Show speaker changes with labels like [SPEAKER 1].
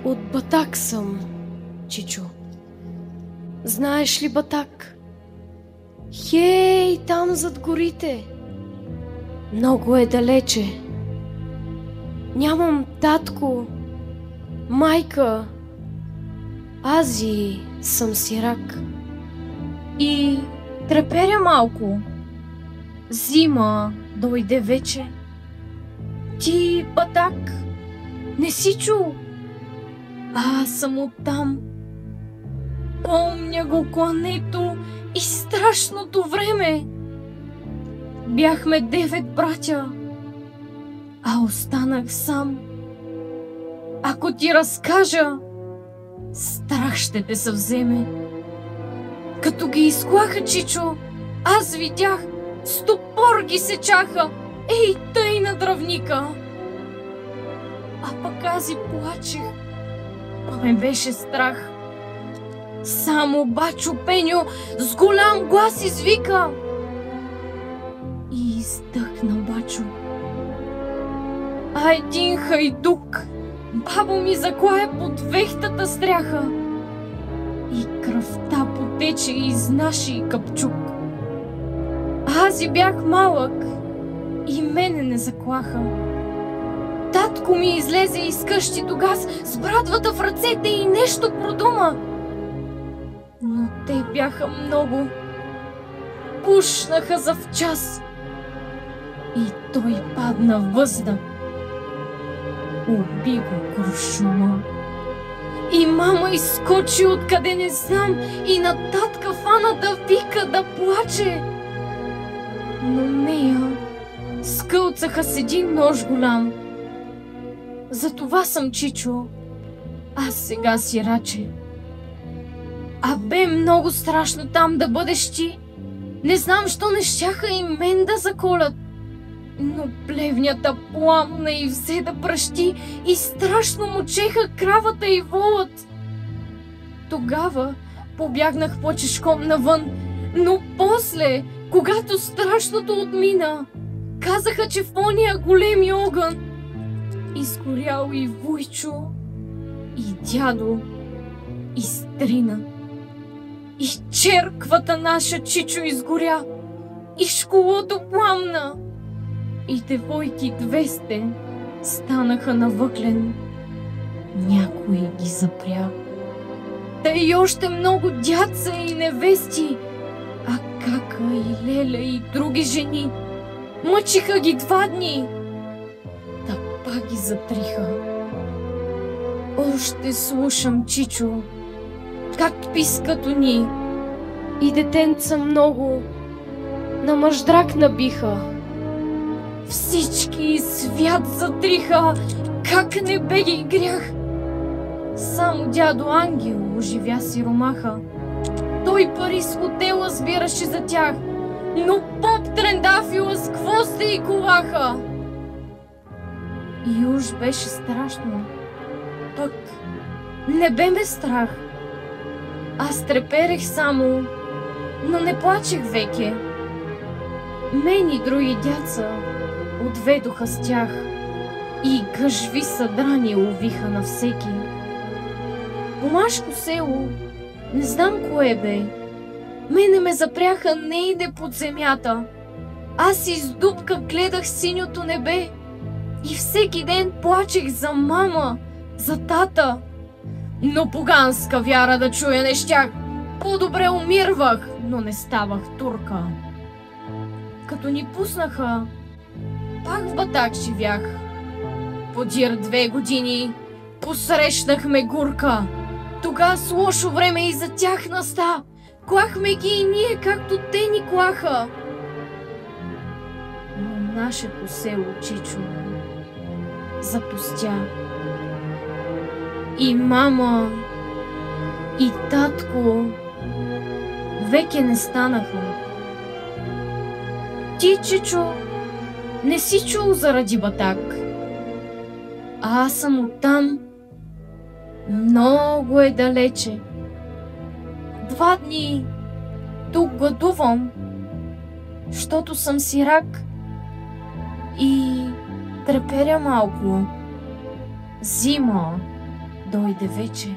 [SPEAKER 1] От Батак съм, Чичо. Знаеш ли Батак? Хей, там зад горите. Много е далече. Нямам татко, майка. Ази съм сирак.
[SPEAKER 2] И треперя малко. Зима дойде вече. Ти, Батак, не си чул? Аз съм оттам. Помня го клането и страшното време. Бяхме 9 братя, а останах сам. Ако ти разкажа, страх ще те съвземе. Като ги изклаха, Чичо, аз видях, с топор ги сечаха, ей тъй на дръвника. А пък аз и плачех, па ме беше страх. Само бачо Пеньо с голям глас извика. И издъхна бачо. А един хайдук бабо ми заклая под вехтата стряха. И кръвта потече из нашия капчук. Аз и бях малък и мене не заклаха. Татко ми излезе из къщи тогас с брадвата в ръцете и нещо продума. Но те бяха много. Пушнаха за в час. И той падна въздъх. Уби го куршума. И мама изскочи откъде не знам и на татка фана да вика, да плаче. Но нея скълцаха с един нож голям. Затова съм, Чичо, аз сега сираче. А бе много страшно там да бъдеш ти. Не знам, що не щяха и мен да заколят. Но плевнята пламна и взе да пръщи и страшно мучеха кравата и волът. Тогава побягнах почешком навън, но после, когато страшното отмина, казаха, че в ония големи огън изгорял и Вуйчо, и дядо, и Стрина. И черквата наша, Чичо, изгоря, и школото пламна, и девойки 200 станаха на въглен. Някой ги запря. Та и още много дядца и невести, а Кака и Леля и други жени. Мъчиха ги 2 дни. Та пак ги затриха. Още слушам, Чичо, как пискат уни.
[SPEAKER 1] И детенца много на мъждрак набиха.
[SPEAKER 2] Всички свят затриха, как не бе ги грях. Само дядо Ангел оживя сиромаха. Той пари с хотела сбираше за тях, но поп Трендафила с хвоста и колаха. И уж беше страшно. Пък не бе ме страх. Аз треперех само, но не плачех веке. Мен и други дяца отведоха с тях и гъжви съдрани увиха на всеки. Помашко село, не знам кое бе, мене ме запряха нейде под земята. Аз из дупка гледах синьото небе и всеки ден плачех за мама, за тата. Но поганска вяра да чуя не щях. По-добре умирвах, но не ставах турка. Като ни пуснаха, пак в Батак живях. Подир 2 години посрещнахме Гурка. Тога с лошо време и за тях наста. Клахме ги и ние, както те ни клаха. Но нашето село, Чичо, запустя. И мама, и татко веке не станаха. Ти, Чичо, не си чул заради Батак. А аз съм оттам. Много е далече. 2 дни тук гладувам, щото съм сирак и треперя малко. Зима дойде вече.